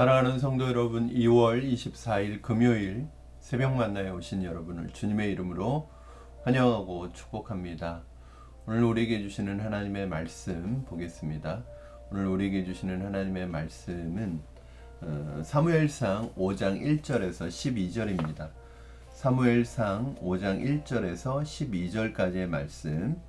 사랑하는 성도 여러분, 2월 24일 금요일 새벽 만나에 오신 여러분을 주님의 이름으로 환영하고 축복합니다. 오늘 우리에게 주시는 하나님의 말씀 보겠습니다. 오늘 우리에게 주시는 하나님의 말씀은 사무엘상 5장 1절에서 12절입니다. 사무엘상 5장 1절에서 12절까지의 말씀.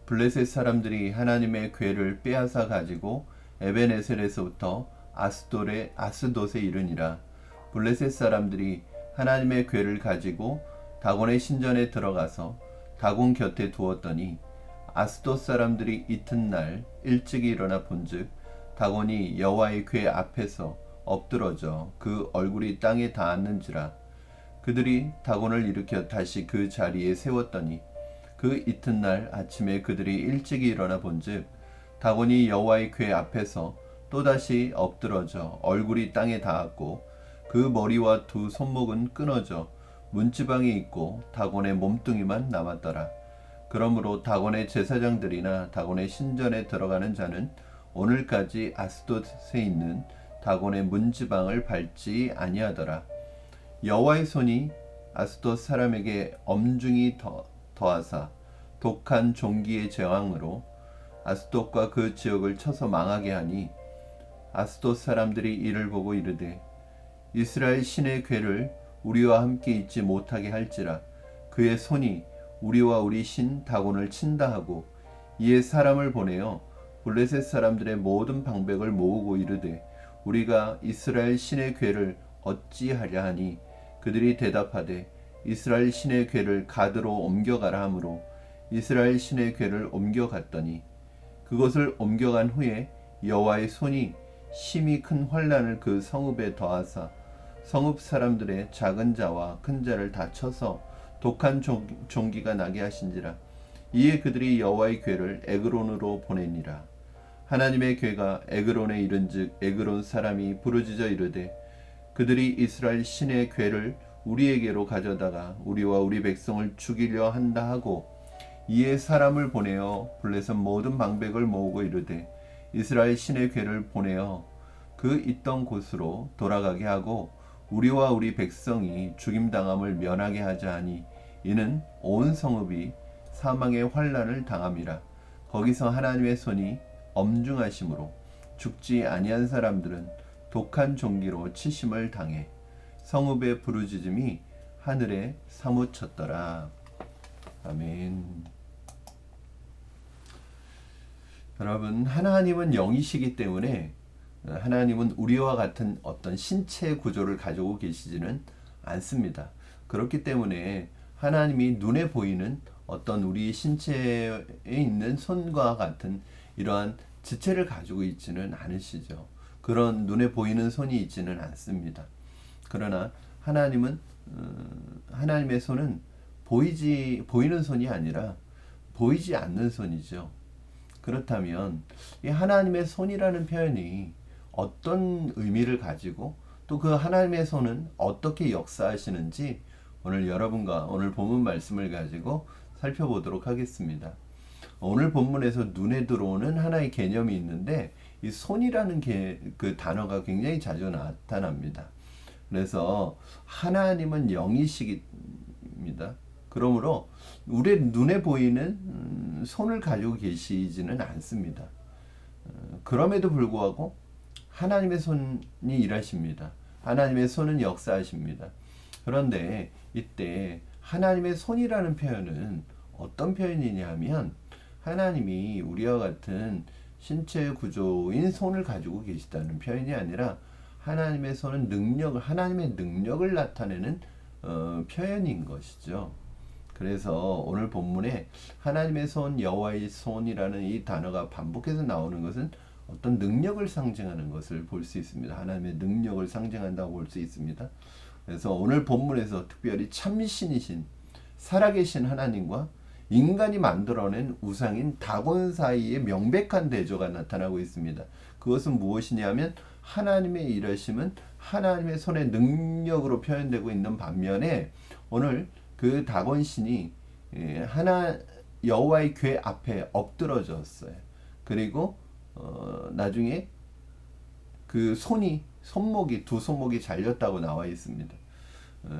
블레셋 사람들이 하나님의 궤를 빼앗아 가지고 에벤에셀에서부터 아스돗에 이르니라. 블레셋 사람들이 하나님의 궤를 가지고 다곤의 신전에 들어가서 다곤 곁에 두었더니 아스돗 사람들이 이튿날 일찍이 일어나 본즉 다곤이 여호와의 궤 앞에서 엎드러져 그 얼굴이 땅에 닿았는지라. 그들이 다곤을 일으켜 다시 그 자리에 세웠더니 그 이튿날 아침에 그들이 일찍이 일어나 본즉 다곤이 여호와의 궤 앞에서 또다시 엎드러져 얼굴이 땅에 닿았고 그 머리와 두 손목은 끊어져 문지방에 있고 다곤의 몸뚱이만 남았더라. 그러므로 다곤의 제사장들이나 다곤의 신전에 들어가는 자는 오늘까지 아스돗에 있는 다곤의 문지방을 밟지 아니하더라. 여호와의 손이 아스돗 사람에게 엄중히 더하사 독한 종기의 재앙으로 아스돗과 그 지역을 쳐서 망하게 하니 아스돗 사람들이 이를 보고 이르되 이스라엘 신의 궤를 우리와 함께 있지 못하게 할지라. 그의 손이 우리와 우리 신 다곤을 친다 하고 이에 사람을 보내어 블레셋 사람들의 모든 방백을 모으고 이르되 우리가 이스라엘 신의 궤를 어찌하랴 하니 그들이 대답하되 이스라엘 신의 궤를 가드로 옮겨가라 하므로 이스라엘 신의 궤를 옮겨갔더니 그것을 옮겨간 후에 여호와의 손이 심히 큰 환난을 그 성읍에 더하사 성읍 사람들의 작은 자와 큰 자를 다 쳐서 독한 종기가 나게 하신지라. 이에 그들이 여호와의 궤를 에그론으로 보내니라. 하나님의 궤가 에그론에 이른즉 에그론 사람이 부르짖어 이르되 그들이 이스라엘 신의 궤를 우리에게로 가져다가 우리와 우리 백성을 죽이려 한다 하고 이에 사람을 보내어 블레셋 모든 방백을 모으고 이르되 이스라엘 신의 궤를 보내어 그 있던 곳으로 돌아가게 하고 우리와 우리 백성이 죽임당함을 면하게 하자 하니 이는 온 성읍이 사망의 환난을 당함이라. 거기서 하나님의 손이 엄중하심으로 죽지 아니한 사람들은 독한 종기로 치심을 당해 성읍의 부르짖음이 하늘에 사무쳤더라. 아멘. 여러분, 하나님은 영이시기 때문에 하나님은 우리와 같은 어떤 신체 구조를 가지고 계시지는 않습니다. 그렇기 때문에 하나님이 눈에 보이는 어떤 우리 신체에 있는 손과 같은 이러한 지체를 가지고 있지는 않으시죠. 그런 눈에 보이는 손이 있지는 않습니다. 그러나 하나님은 하나님의 손은 보이는 손이 아니라 보이지 않는 손이죠. 그렇다면 이 하나님의 손이라는 표현이 어떤 의미를 가지고 또 그 하나님의 손은 어떻게 역사하시는지 오늘 여러분과 오늘 본문 말씀을 가지고 살펴보도록 하겠습니다. 오늘 본문에서 눈에 들어오는 하나의 개념이 있는데 이 손이라는 그 단어가 굉장히 자주 나타납니다. 그래서 하나님은 영이시기입니다. 그러므로 우리 눈에 보이는 손을 가지고 계시지는 않습니다. 그럼에도 불구하고 하나님의 손이 일하십니다. 하나님의 손은 역사하십니다. 그런데 이때 하나님의 손이라는 표현은 어떤 표현이냐 하면 하나님이 우리와 같은 신체 구조인 손을 가지고 계시다는 표현이 아니라 하나님의 손은 하나님의 능력을 나타내는 표현인 것이죠. 그래서 오늘 본문에 하나님의 손, 여호와의 손이라는 이 단어가 반복해서 나오는 것은 어떤 능력을 상징하는 것을 볼 수 있습니다. 하나님의 능력을 상징한다고 볼 수 있습니다. 그래서 오늘 본문에서 특별히 참신이신 살아계신 하나님과 인간이 만들어낸 우상인 다곤 사이에 명백한 대조가 나타나고 있습니다. 그것은 무엇이냐면 하나님의 일하심은 하나님의 손의 능력으로 표현되고 있는 반면에 오늘 그 다곤 신이 여호와의 궤 앞에 엎드러졌어요. 그리고 나중에 그 손목이 두 손목이 잘렸다고 나와 있습니다.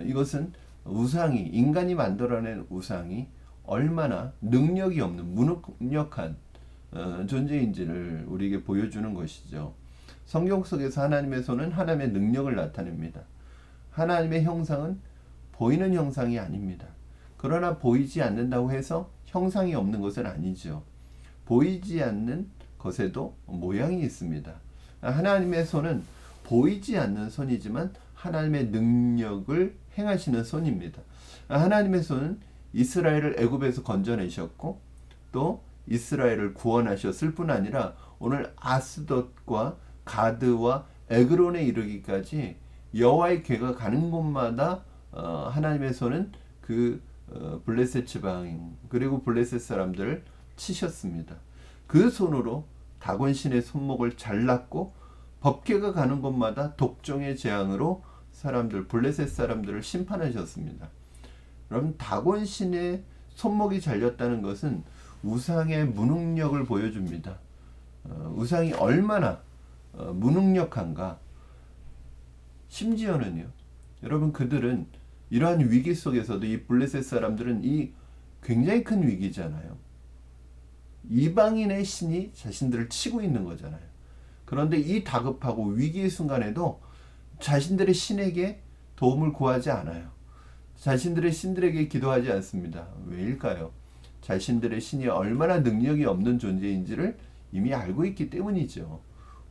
이것은 우상이 인간이 만들어낸 우상이 얼마나 능력이 없는 무능력한 존재인지를 우리에게 보여주는 것이죠. 성경 속에서 하나님의 손은 하나님의 능력을 나타냅니다. 하나님의 형상은 보이는 형상이 아닙니다. 그러나 보이지 않는다고 해서 형상이 없는 것은 아니죠. 보이지 않는 것에도 모양이 있습니다. 하나님의 손은 보이지 않는 손이지만 하나님의 능력을 행하시는 손입니다. 하나님의 손은 이스라엘을 애굽에서 건져내셨고 또 이스라엘을 구원하셨을 뿐 아니라 오늘 아스돗과 가드와 에그론에 이르기까지 여호와의 궤가 가는 곳마다 하나님의 손은 그 블레셋 지방 그리고 블레셋 사람들을 치셨습니다. 그 손으로 다곤 신의 손목을 잘랐고 법궤가 가는 곳마다 독종의 재앙으로 블레셋 사람들을 심판하셨습니다. 여러분, 다곤 신의 손목이 잘렸다는 것은 우상의 무능력을 보여줍니다. 우상이 얼마나 무능력한가. 심지어는요, 여러분, 그들은 이러한 위기 속에서도 이 블레셋 사람들은 이 굉장히 큰 위기잖아요. 이방인의 신이 자신들을 치고 있는 거잖아요. 그런데 이 다급하고 위기의 순간에도 자신들의 신에게 도움을 구하지 않아요. 자신들의 신들에게 기도하지 않습니다. 왜일까요? 자신들의 신이 얼마나 능력이 없는 존재인지를 이미 알고 있기 때문이죠.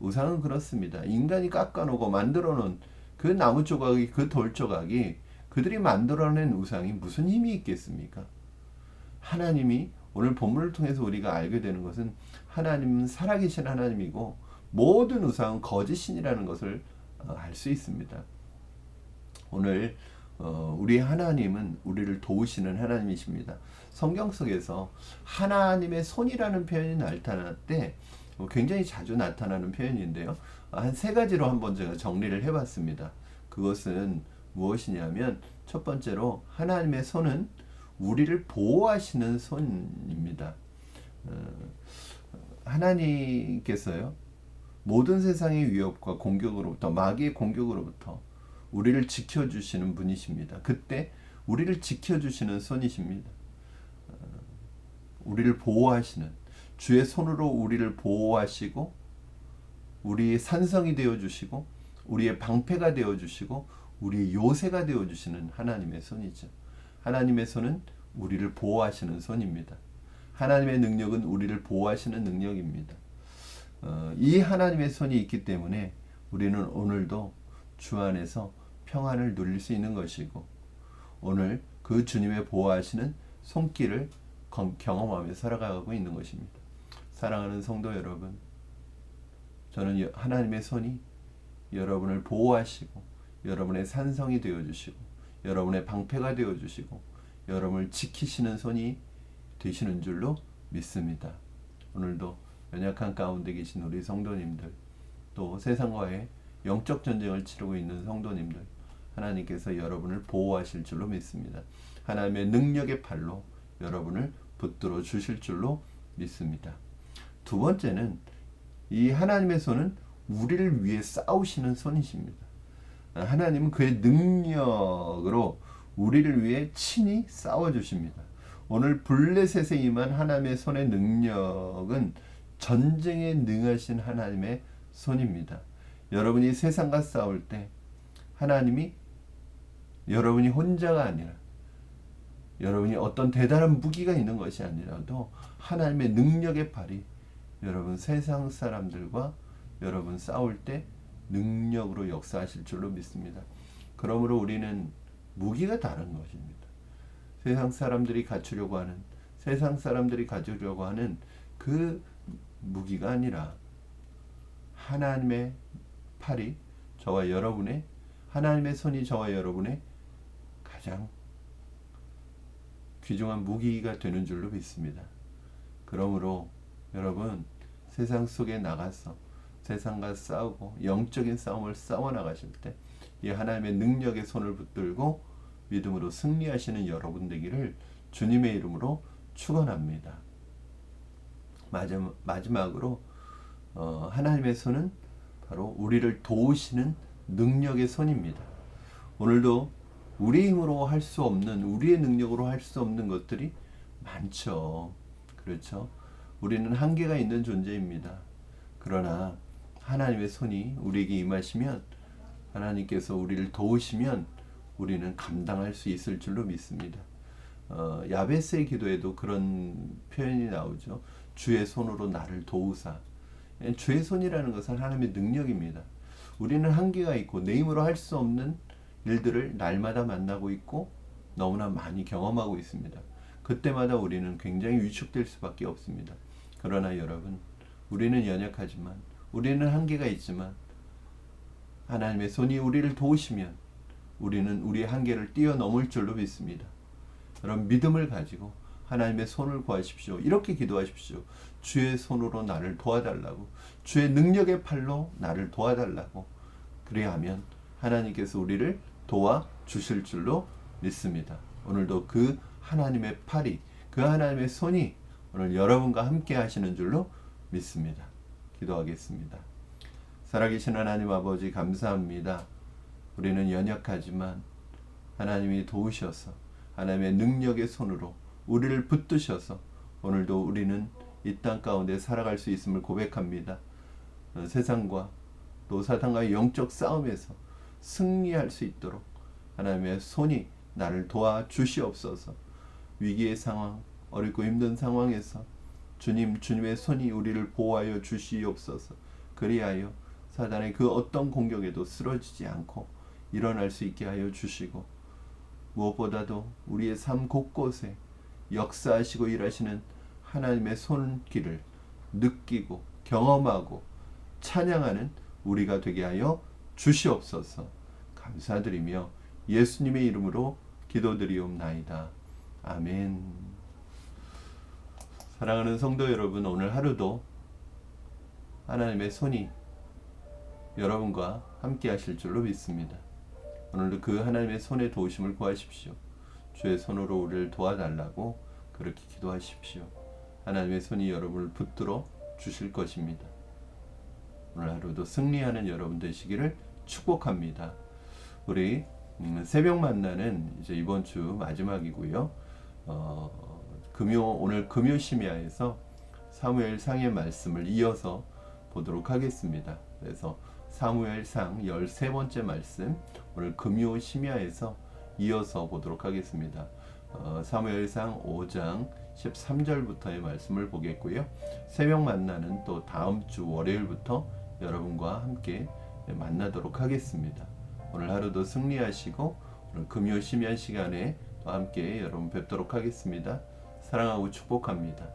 우상은 그렇습니다. 인간이 깎아놓고 만들어놓은 그 나무 조각이, 그 돌 조각이 그들이 만들어낸 우상이 무슨 힘이 있겠습니까? 하나님이 오늘 본문을 통해서 우리가 알게 되는 것은 하나님은 살아계신 하나님이고 모든 우상은 거짓신이라는 것을 알 수 있습니다. 오늘 우리 하나님은 우리를 도우시는 하나님이십니다. 성경 속에서 하나님의 손이라는 표현이 나타날 때 굉장히 자주 나타나는 표현인데요. 한 세 가지로 한번 제가 정리를 해봤습니다. 그것은 무엇이냐면 첫 번째로 하나님의 손은 우리를 보호하시는 손입니다. 하나님께서요, 모든 세상의 위협과 공격으로부터, 마귀의 공격으로부터 우리를 지켜주시는 분이십니다. 그때 우리를 지켜주시는 손이십니다. 우리를 보호하시는, 주의 손으로 우리를 보호하시고 우리의 산성이 되어주시고 우리의 방패가 되어주시고 우리의 요새가 되어주시는 하나님의 손이죠. 하나님의 손은 우리를 보호하시는 손입니다. 하나님의 능력은 우리를 보호하시는 능력입니다. 이 하나님의 손이 있기 때문에 우리는 오늘도 주 안에서 평안을 누릴 수 있는 것이고 오늘 그 주님의 보호하시는 손길을 경험하며 살아가고 있는 것입니다. 사랑하는 성도 여러분, 저는 하나님의 손이 여러분을 보호하시고 여러분의 산성이 되어주시고 여러분의 방패가 되어주시고 여러분을 지키시는 손이 되시는 줄로 믿습니다. 오늘도 연약한 가운데 계신 우리 성도님들, 또 세상과의 영적 전쟁을 치르고 있는 성도님들, 하나님께서 여러분을 보호하실 줄로 믿습니다. 하나님의 능력의 팔로 여러분을 붙들어 주실 줄로 믿습니다. 두 번째는 이 하나님의 손은 우리를 위해 싸우시는 손이십니다. 하나님은 그의 능력으로 우리를 위해 친히 싸워주십니다. 오늘 블레셋에 임한 하나님의 손의 능력은 전쟁에 능하신 하나님의 손입니다. 여러분이 세상과 싸울 때 하나님이 여러분이 혼자가 아니라 여러분이 어떤 대단한 무기가 있는 것이 아니라도 하나님의 능력의 팔이 여러분 세상 사람들과 여러분 싸울 때 능력으로 역사하실 줄로 믿습니다. 그러므로 우리는 무기가 다른 것입니다. 세상 사람들이 갖추려고 하는, 세상 사람들이 가지려고 하는 그 무기가 아니라 하나님의 팔이 저와 여러분의, 하나님의 손이 저와 여러분의 가장 귀중한 무기가 되는 줄로 믿습니다. 그러므로 여러분 세상 속에 나가서 세상과 싸우고 영적인 싸움을 싸워 나가실 때 이 하나님의 능력의 손을 붙들고 믿음으로 승리하시는 여러분 되기를 주님의 이름으로 축원합니다. 마지막으로 하나님의 손은 바로 우리를 도우시는 능력의 손입니다. 오늘도 우리 힘으로 할 수 없는, 우리의 능력으로 할 수 없는 것들이 많죠. 그렇죠? 우리는 한계가 있는 존재입니다. 그러나 하나님의 손이 우리에게 임하시면, 하나님께서 우리를 도우시면 우리는 감당할 수 있을 줄로 믿습니다. 야베스의 기도에도 그런 표현이 나오죠. 주의 손으로 나를 도우사. 주의 손이라는 것은 하나님의 능력입니다. 우리는 한계가 있고 내 힘으로 할 수 없는 일들을 날마다 만나고 있고 너무나 많이 경험하고 있습니다. 그때마다 우리는 굉장히 위축될 수밖에 없습니다. 그러나 여러분, 우리는 연약하지만, 우리는 한계가 있지만 하나님의 손이 우리를 도우시면 우리는 우리의 한계를 뛰어넘을 줄로 믿습니다. 여러분, 믿음을 가지고 하나님의 손을 구하십시오. 이렇게 기도하십시오. 주의 손으로 나를 도와달라고, 주의 능력의 팔로 나를 도와달라고. 그래야하면 하나님께서 우리를 도와주실 줄로 믿습니다. 오늘도 그 하나님의 팔이, 그 하나님의 손이 오늘 여러분과 함께 하시는 줄로 믿습니다. 기도하겠습니다. 살아계신 하나님 아버지, 감사합니다. 우리는 연약하지만 하나님이 도우셔서 하나님의 능력의 손으로 우리를 붙드셔서 오늘도 우리는 이 땅 가운데 살아갈 수 있음을 고백합니다. 세상과 또 사탄과의 영적 싸움에서 승리할 수 있도록 하나님의 손이 나를 도와주시옵소서. 위기의 상황, 어렵고 힘든 상황에서 주님의 손이 우리를 보호하여 주시옵소서. 그리하여 사단의 그 어떤 공격에도 쓰러지지 않고 일어날 수 있게 하여 주시고, 무엇보다도 우리의 삶 곳곳에 역사하시고 일하시는 하나님의 손길을 느끼고 경험하고 찬양하는 우리가 되게 하여 주시옵소서. 감사드리며 예수님의 이름으로 기도드리옵나이다. 아멘. 사랑하는 성도 여러분, 오늘 하루도 하나님의 손이 여러분과 함께 하실 줄로 믿습니다. 오늘도 그 하나님의 손의 도우심을 구하십시오. 주의 손으로 우리를 도와달라고 그렇게 기도하십시오. 하나님의 손이 여러분을 붙들어 주실 것입니다. 오늘 하루도 승리하는 여러분 되시기를 축복합니다. 우리 새벽 만나는 이제 이번 주 마지막이고요. 오늘 금요 심야에서 사무엘상의 말씀을 이어서 보도록 하겠습니다. 그래서 사무엘상 13번째 말씀, 오늘 금요 심야에서 이어서 보도록 하겠습니다. 사무엘상 5장 13절부터의 말씀을 보겠고요. 새벽 만나는 또 다음 주 월요일부터 여러분과 함께 만나도록 하겠습니다. 오늘 하루도 승리하시고 오늘 금요 심야 시간에 또 함께 여러분 뵙도록 하겠습니다. 사랑하고 축복합니다.